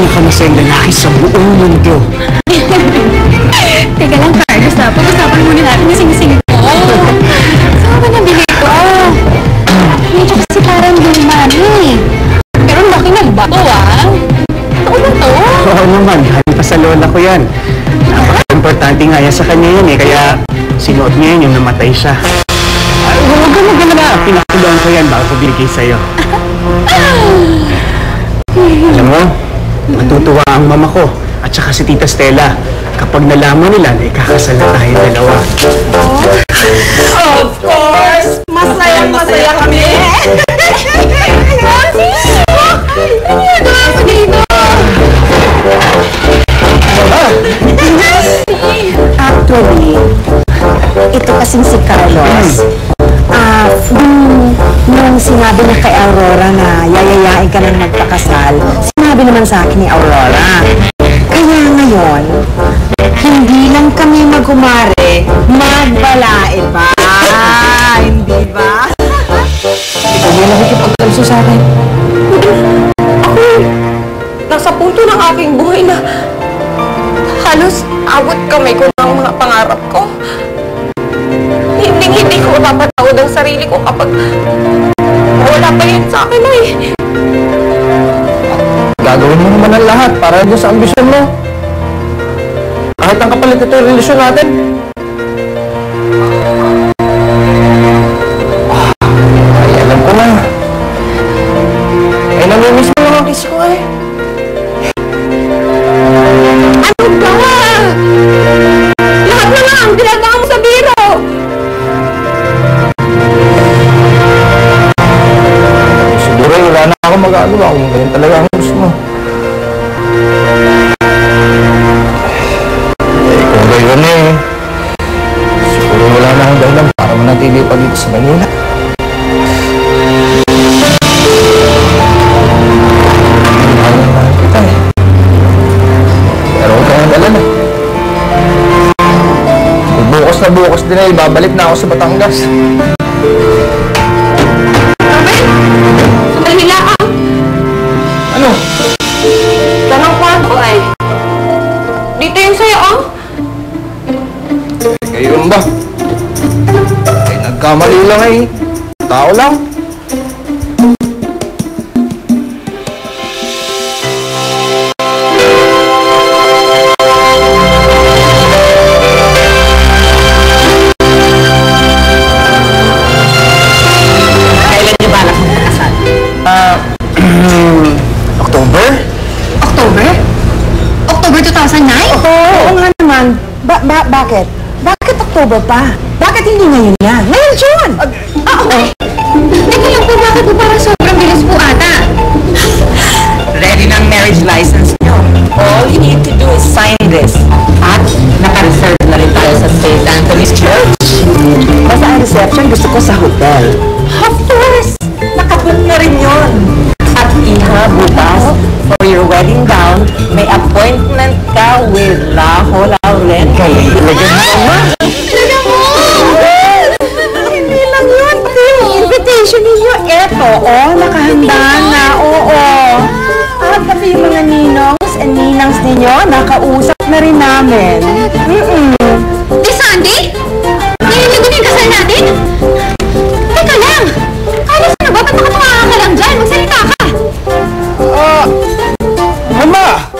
pinakamasayang lalaki sa buong mundo. Teka lang, Carlos, pag-usapan muna natin yung sing-sing ko. Saan ba nabili ko? Medyo kasi parang luma eh. Pero laki nagbato Totoo ba to? Oo naman, hali pa sa lola ko yan. Importante nga yan sa kanya yan eh, kaya sinuot niya yun yung namatay siya. Huwag ka mag-alala, pinakulaan ko yan bago ko binigay sa'yo. Alam mo, matutuwa ang mama ko at saka si Tita Stella kapag nalaman nila na ikakasal na tayo dalawa. Of course! Masayang-masaya kami! Actually, ito kasing si Carlos. Nung sinabi niya kay Aurora na yayayain ka ng magpakasal, sinabi naman sa akin ni Aurora. Kaya ngayon, hindi lang kami magkumare, magbalae pa. Hindi ba? Ikaw may nakikipagkalso sa akin. Ako, nasa punto ng aking buhay na halos abot kamay ko ng mga pangarap ko. Hindi ko mapapatawad ang sarili ko kapag wala pa yun sa akin eh. Gagawin mo naman ang lahat para doon sa ambisyon mo. Kahit ang kapalit ito yung relasyon natin. Ay, alam ko na. Ay, namimiss mo lang ang kiss ko eh. Ano ba? Lahat na lang! Ginagawa mo sa biro! Siguro wala na ako magagawa kung ganyan talaga ang gusto mo. Kung gayon eh, siguro wala na akong dahilan para manatili pa dito sa Manila. Mahal kita eh. Pero huwag kang mag-alala. Bukas na bukas din eh, babalik na ako sa Batangas. Sandali lang! Ano? Tanong kwarto eh. Dito yung sa'yo, Ngayon ba? Ay, nagkamali lang eh. Tao lang. Kailan niyo balak magpakasal? October? October? October 2009? Oo nga naman. Bakit? Bakit October pa? Bakit hindi ngayon yan? Ngayon, June! Teka lang po, bakit po parang sobrang bilis po ata? Ready ng marriage license nyo. All you need to do is sign this. At naka-reserve na rin tayo sa St. Anthony's Church. Basta ang reception gusto ko sa hotel. Of course! Nakabook na rin yun. At Iha, bukas, for your wedding gown, may appointment ka with Raho Lauren. Talaga naman. Hindi lang yun. Pati yung invitation ninyo. Eto, nakahanda na. Oo. At pati yung mga ninongs and ninangs ninyo, nakausap na rin namin. This Sunday? Ngayon linggo na yung kasal natin? Teka lang! Carlos, ano ba? Ba't nakatunga ka lang dyan? Magsalita ka! Mama!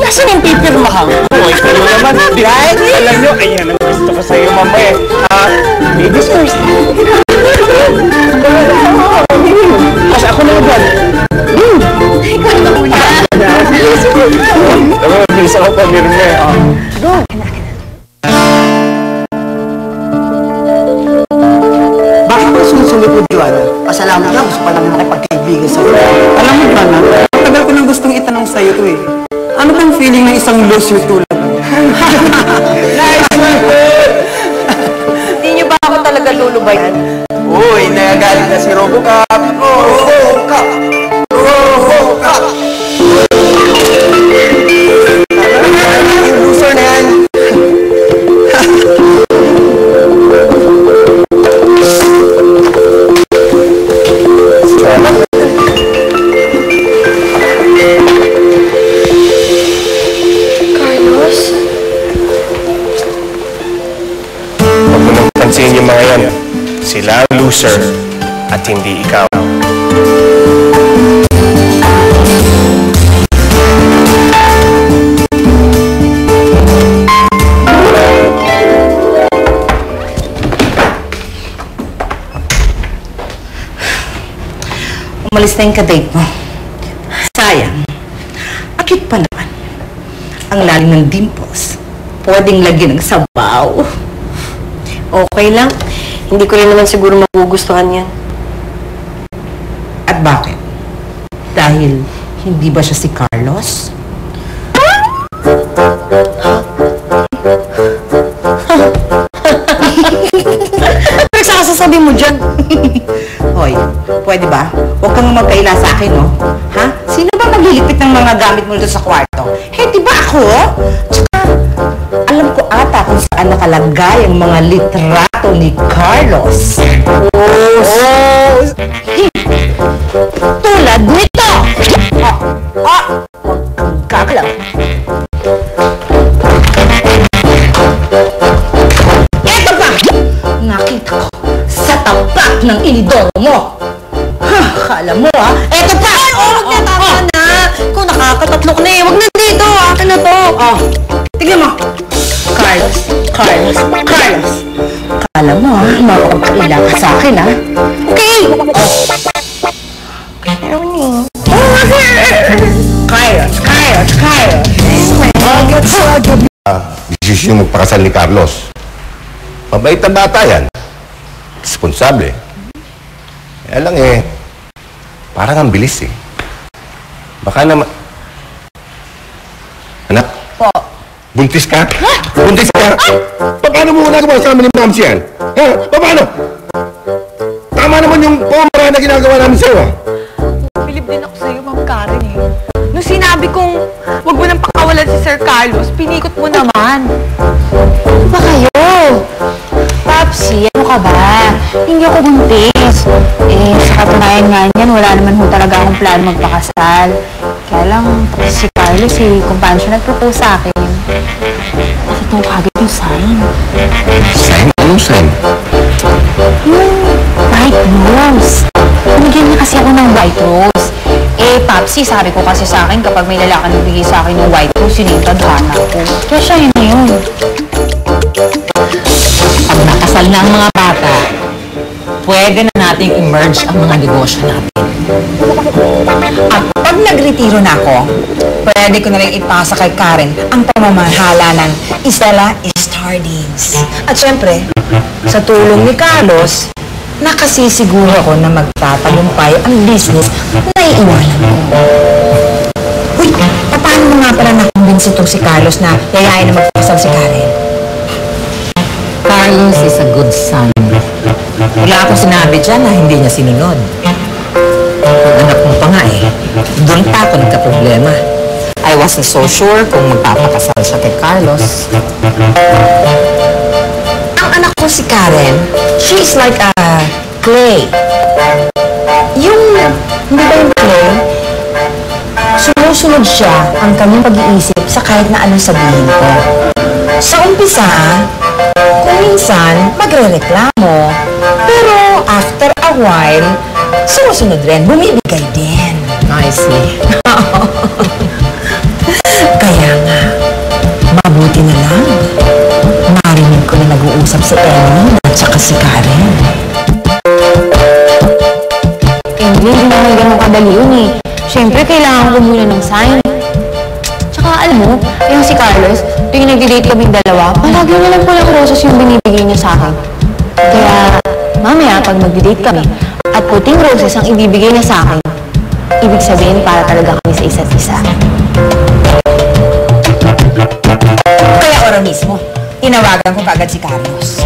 Nasaan yung pipirmahan ko? Ikaw naman, right? Alam nyo, ayan ang gusto ko sa'yo, mama eh. Ladies first. Kasi ako na agad. Ikaw na muna. Mabilis ako pamirme. Go! Bakit ka sumusunod mo, Joanna? Pasalamat na, gusto pa namin makipagkaibigan sa'yo. Alam mo, Joanna, tagal ko nang gustong itanong sa'yo to eh. Ano bang feeling ng isang loser tulad mo? Nice one! Hindi niyo ba ako talaga lulubayan? Uy, nagagalit na si Robocop. Robocop! Robocop! Yung loser na yan. ngayon, sila ang loser at hindi ikaw. Umalis na yung kadate mo. Sayang. Akit pa naman. Ang lalim ng dimples. Pwedeng lagyan ng sabaw. Okay lang. Hindi ko rin naman siguro magugustuhan yan. At bakit? Dahil hindi ba siya si Carlos? Ano sasasabi mo dyan? Hoy, pwede ba? Huwag kang magkaila sa akin, no? Ha? Sino ba maglilipit ng mga gamit mo dito sa kwarto? Eh, di ba ako? Tsaka, alam ko ata kung saan nakalagay ang mga litrato ni Carlos. Tulad nito! Magkakalaw. Eto pa! Nakita ko sa tapat ng inidoro mo. Akala mo, ha? Eto pa! Ay, huwag na, tama na! Kung nakakatatlo ka na eh, huwag na dito, ha? Ano to? Tignan mo. Carlos. Akala mo, ha? Makakapagkaila ka sa akin, ha? Okay! Carlos. Desisyon magpakasal ni Carlos. Mabait na bata yan. Responsable. Kaya lang parang ang bilis eh. Baka naman... Anak? Po. Buntis ka? Buntis ka? Paano mo nagawa sa amin ni Mams yan? Ha? Paano? Tama naman yung pumara na ginagawa namin sa'yo, ha? Bilib din ako sa'yo, Ma'am Karen eh. Nung sinabi kong wag mo nang pakawalan si Sir Carlos, pinikot mo naman. Ano ba kayo? Papsi, ano ka ba? Hindi ako buntis. Sa katunayan nga niyan, wala naman ho talaga akong plano magpakasal. Kaya lang, si Carlos, kung paano siya nag-propose sa akin. Nakita ko agad yung sign. Sign? Anong sign? Yung white rose. Binigyan niya kasi ako ng white rose. Papsi, sabi ko kasi sa akin, kapag may lalaki nagbigay sa akin ng white rose, yun yung tadhana ko. Kaya siya yun na yun. Pag nakasal na ang mga bata, pwede na nating i-merge ang mga negosyo natin. At pag nagretiro na ako, pwede ko na rin ipasa kay Karen ang pamamahala ng Isela Stardings. At syempre, sa tulong ni Carlos, nakasisiguro ako na magtatagumpay ang business na iiwanan ko. Uy, paano mo nga pala nakumbinsi itong si Carlos na yayain na magpasal si Karen? Carlos is a good son. Wala akong sinabi dyan na hindi niya sinunod. Ang anak mo pa nga eh. Doon pa ako nagka-problema. I wasn't so sure kung magpapakasal siya kay Carlos. Ang anak ko si Karen, she is like a clay. Yung, hindi ba yung clay? Sumusunod siya ang kanyang pag-iisip sa kahit na anong sabihin ko. Sa umpisa, kung minsan, magre-reklamo. Pero after a while, sumusunod rin, bumibigay din. I see. Kaya nga, mabuti na lang. Marinig ko na nag-uusap si Emily at saka si Karen. Hindi naman ganun kadali yun eh. Siyempre, kailangan ko muna ng sign. Tsaka alam mo, yung si Carlos, tuwing nag-date kaming dalawa, palagi na lang pulang roses yung binibigay niya sa akin. Kaya, mamaya pag mag-date kami, at puting roses ang ibibigay niya sa akin, ibig sabihin para talaga kami sa isa't isa. Kaya ora mismo, tinawagan ko kagad si Carlos.